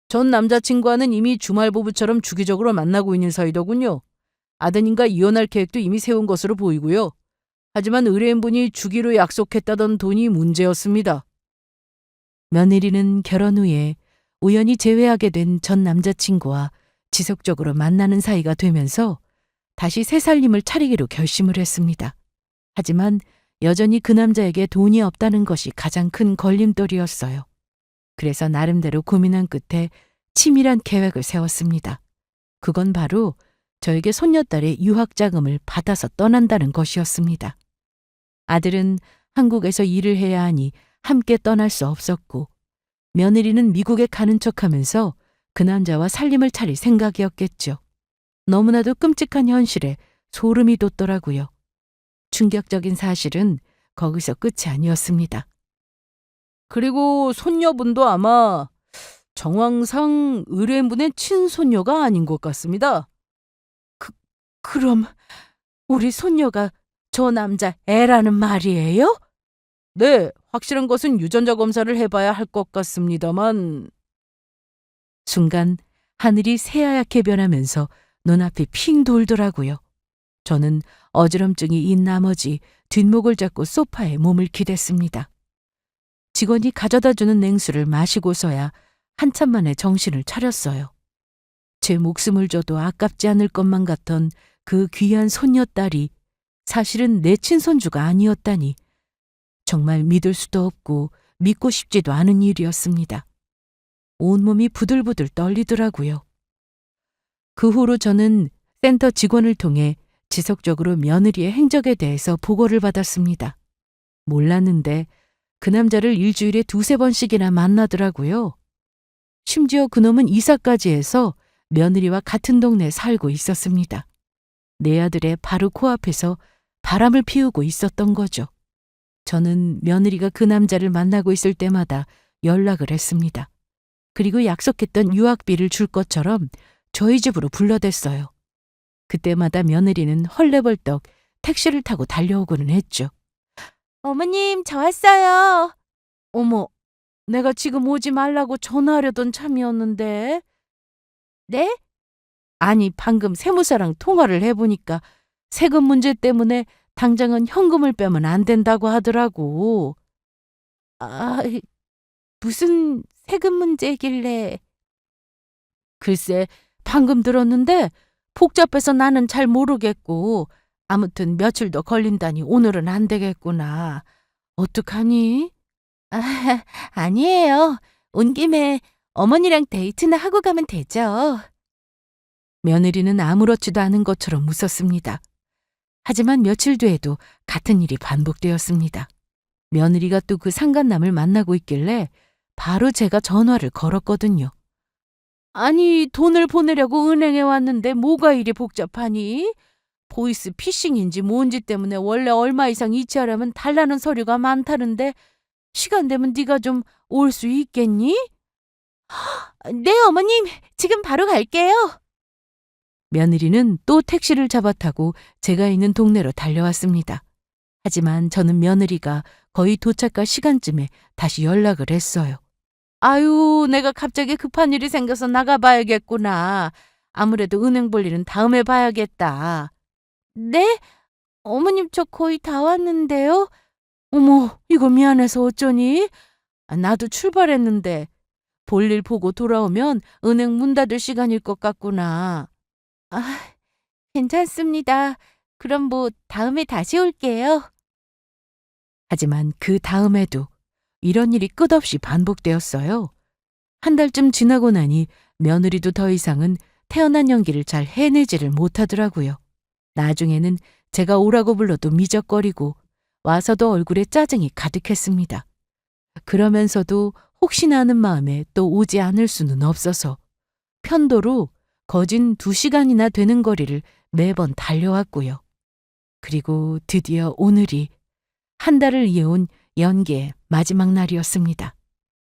전 남자친구와는 이미 주말부부처럼 주기적으로 만나고 있는 사이더군요. 아드님과 이혼할 계획도 이미 세운 것으로 보이고요. 하지만 의뢰인분이 주기로 약속했다던 돈이 문제였습니다. 며느리는 결혼 후에 우연히 재회하게 된 전 남자친구와 지속적으로 만나는 사이가 되면서 다시 새 살림을 차리기로 결심을 했습니다. 하지만 여전히 그 남자에게 돈이 없다는 것이 가장 큰 걸림돌이었어요. 그래서 나름대로 고민한 끝에 치밀한 계획을 세웠습니다. 그건 바로 저에게 손녀딸의 유학자금을 받아서 떠난다는 것이었습니다. 아들은 한국에서 일을 해야 하니 함께 떠날 수 없었고 며느리는 미국에 가는 척하면서 그 남자와 살림을 차릴 생각이었겠죠. 너무나도 끔찍한 현실에 소름이 돋더라고요. 충격적인 사실은 거기서 끝이 아니었습니다. 그리고 손녀분도 아마 정황상 의뢰인분의 친손녀가 아닌 것 같습니다. 그럼 우리 손녀가 저 남자 애라는 말이에요? 네, 확실한 것은 유전자 검사를 해봐야 할 것 같습니다만. 순간 하늘이 새하얗게 변하면서 눈앞이 핑 돌더라고요. 저는 어지럼증이 인 나머지 뒷목을 잡고 소파에 몸을 기댔습니다. 직원이 가져다주는 냉수를 마시고서야 한참 만에 정신을 차렸어요. 제 목숨을 줘도 아깝지 않을 것만 같던 그 귀한 손녀딸이 사실은 내 친손주가 아니었다니 정말 믿을 수도 없고 믿고 싶지도 않은 일이었습니다. 온몸이 부들부들 떨리더라고요. 그 후로 저는 센터 직원을 통해 지속적으로 며느리의 행적에 대해서 보고를 받았습니다. 몰랐는데 그 남자를 일주일에 2~3번씩이나 만나더라고요. 심지어 그놈은 이사까지 해서 며느리와 같은 동네에 살고 있었습니다. 내 아들의 바로 코앞에서 바람을 피우고 있었던 거죠. 저는 며느리가 그 남자를 만나고 있을 때마다 연락을 했습니다. 그리고 약속했던 유학비를 줄 것처럼 저희 집으로 불러댔어요. 그때마다 며느리는 헐레벌떡 택시를 타고 달려오고는 했죠. 어머님, 저 왔어요. 어머, 내가 지금 오지 말라고 전화하려던 참이었는데. 네? 아니, 방금 세무사랑 통화를 해보니까 세금 문제 때문에 당장은 현금을 빼면 안 된다고 하더라고. 아, 무슨 세금 문제길래. 글쎄, 방금 들었는데 복잡해서 나는 잘 모르겠고 아무튼 며칠 더 걸린다니 오늘은 안 되겠구나. 어떡하니? 아, 아니에요. 온 김에 어머니랑 데이트나 하고 가면 되죠. 며느리는 아무렇지도 않은 것처럼 웃었습니다. 하지만 며칠 뒤에도 같은 일이 반복되었습니다. 며느리가 또 그 상간남을 만나고 있길래 바로 제가 전화를 걸었거든요. 아니, 돈을 보내려고 은행에 왔는데 뭐가 이리 복잡하니? 보이스 피싱인지 뭔지 때문에 원래 얼마 이상 이체하려면 달라는 서류가 많다는데 시간 되면 네가 좀 올 수 있겠니? 네, 어머님. 지금 바로 갈게요. 며느리는 또 택시를 잡아 타고 제가 있는 동네로 달려왔습니다. 하지만 저는 며느리가 거의 도착할 시간쯤에 다시 연락을 했어요. 아유, 내가 갑자기 급한 일이 생겨서 나가봐야겠구나. 아무래도 은행 볼 일은 다음에 봐야겠다. 네? 어머님, 저 거의 다 왔는데요. 어머, 이거 미안해서 어쩌니? 나도 출발했는데 볼일 보고 돌아오면 은행 문 닫을 시간일 것 같구나. 아, 괜찮습니다. 그럼 뭐 다음에 다시 올게요. 하지만 그 다음에도 이런 일이 끝없이 반복되었어요. 한 달쯤 지나고 나니 며느리도 더 이상은 태어난 연기를 잘 해내지를 못하더라고요. 나중에는 제가 오라고 불러도 미적거리고 와서도 얼굴에 짜증이 가득했습니다. 그러면서도 혹시나 하는 마음에 또 오지 않을 수는 없어서 편도로 거진 2시간이나 되는 거리를 매번 달려왔고요. 그리고 드디어 오늘이 한 달을 이어온 연기의 마지막 날이었습니다.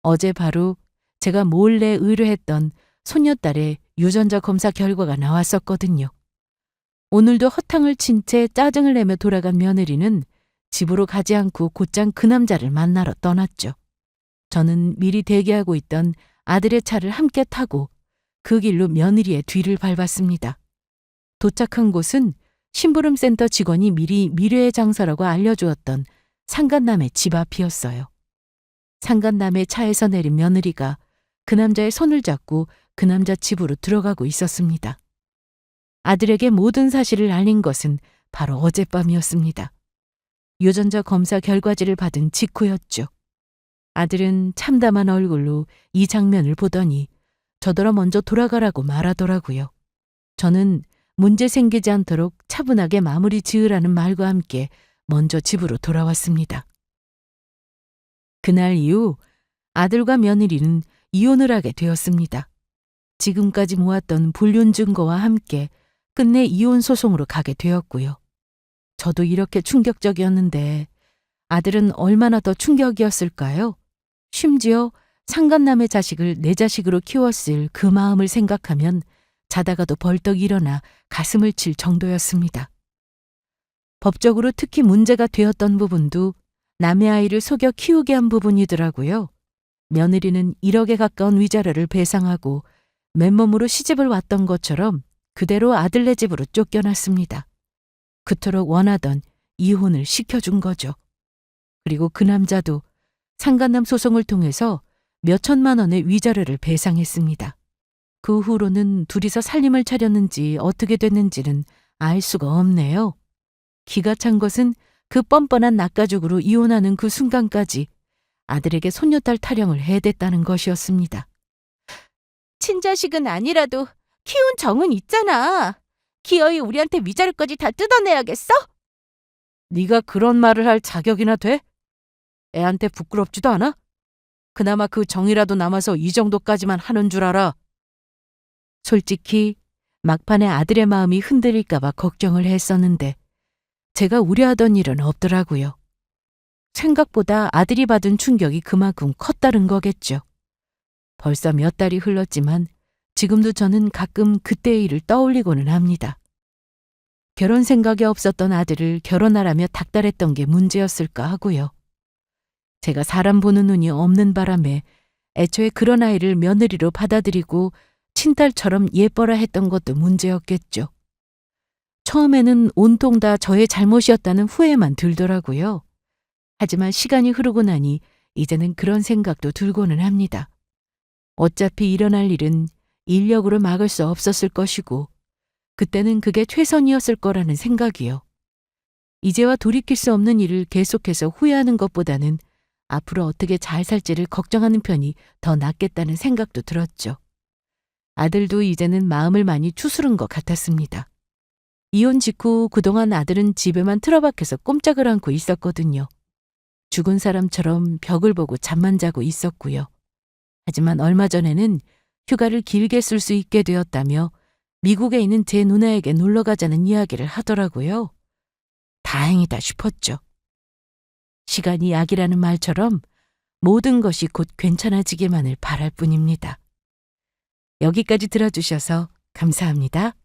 어제 바로 제가 몰래 의뢰했던 손녀딸의 유전자 검사 결과가 나왔었거든요. 오늘도 허탕을 친 채 짜증을 내며 돌아간 며느리는 집으로 가지 않고 곧장 그 남자를 만나러 떠났죠. 저는 미리 대기하고 있던 아들의 차를 함께 타고 그 길로 며느리의 뒤를 밟았습니다. 도착한 곳은 심부름센터 직원이 미리 미래의 장소라고 알려주었던 상간남의 집 앞이었어요. 상간남의 차에서 내린 며느리가 그 남자의 손을 잡고 그 남자 집으로 들어가고 있었습니다. 아들에게 모든 사실을 알린 것은 바로 어젯밤이었습니다. 유전자 검사 결과지를 받은 직후였죠. 아들은 참담한 얼굴로 이 장면을 보더니 저더러 먼저 돌아가라고 말하더라고요. 저는 문제 생기지 않도록 차분하게 마무리 지으라는 말과 함께 먼저 집으로 돌아왔습니다. 그날 이후 아들과 며느리는 이혼을 하게 되었습니다. 지금까지 모았던 불륜 증거와 함께 끝내 이혼 소송으로 가게 되었고요. 저도 이렇게 충격적이었는데 아들은 얼마나 더 충격이었을까요? 심지어 상간남의 자식을 내 자식으로 키웠을 그 마음을 생각하면 자다가도 벌떡 일어나 가슴을 칠 정도였습니다. 법적으로 특히 문제가 되었던 부분도 남의 아이를 속여 키우게 한 부분이더라고요. 며느리는 1억에 가까운 위자료를 배상하고 맨몸으로 시집을 왔던 것처럼 그대로 아들네 집으로 쫓겨났습니다. 그토록 원하던 이혼을 시켜준 거죠. 그리고 그 남자도 상간남 소송을 통해서 몇 천만 원의 위자료를 배상했습니다. 그 후로는 둘이서 살림을 차렸는지 어떻게 됐는지는 알 수가 없네요. 기가 찬 것은 그 뻔뻔한 낙가죽으로 이혼하는 그 순간까지 아들에게 손녀딸 타령을 해댔다는 것이었습니다. 친자식은 아니라도 키운 정은 있잖아. 기어이 우리한테 위자료까지 다 뜯어내야겠어? 네가 그런 말을 할 자격이나 돼? 애한테 부끄럽지도 않아? 그나마 그 정이라도 남아서 이 정도까지만 하는 줄 알아. 솔직히 막판에 아들의 마음이 흔들릴까 봐 걱정을 했었는데 제가 우려하던 일은 없더라고요. 생각보다 아들이 받은 충격이 그만큼 컸다는 거겠죠. 벌써 몇 달이 흘렀지만 지금도 저는 가끔 그때의 일을 떠올리고는 합니다. 결혼 생각이 없었던 아들을 결혼하라며 닥달했던 게 문제였을까 하고요. 제가 사람 보는 눈이 없는 바람에 애초에 그런 아이를 며느리로 받아들이고 친딸처럼 예뻐라 했던 것도 문제였겠죠. 처음에는 온통 다 저의 잘못이었다는 후회만 들더라고요. 하지만 시간이 흐르고 나니 이제는 그런 생각도 들고는 합니다. 어차피 일어날 일은 인력으로 막을 수 없었을 것이고 그때는 그게 최선이었을 거라는 생각이요. 이제와 돌이킬 수 없는 일을 계속해서 후회하는 것보다는 앞으로 어떻게 잘 살지를 걱정하는 편이 더 낫겠다는 생각도 들었죠. 아들도 이제는 마음을 많이 추스른 것 같았습니다. 이혼 직후 그동안 아들은 집에만 틀어박혀서 꼼짝을 않고 있었거든요. 죽은 사람처럼 벽을 보고 잠만 자고 있었고요. 하지만 얼마 전에는 휴가를 길게 쓸 수 있게 되었다며 미국에 있는 제 누나에게 놀러 가자는 이야기를 하더라고요. 다행이다 싶었죠. 시간이 약이라는 말처럼 모든 것이 곧 괜찮아지기만을 바랄 뿐입니다. 여기까지 들어주셔서 감사합니다.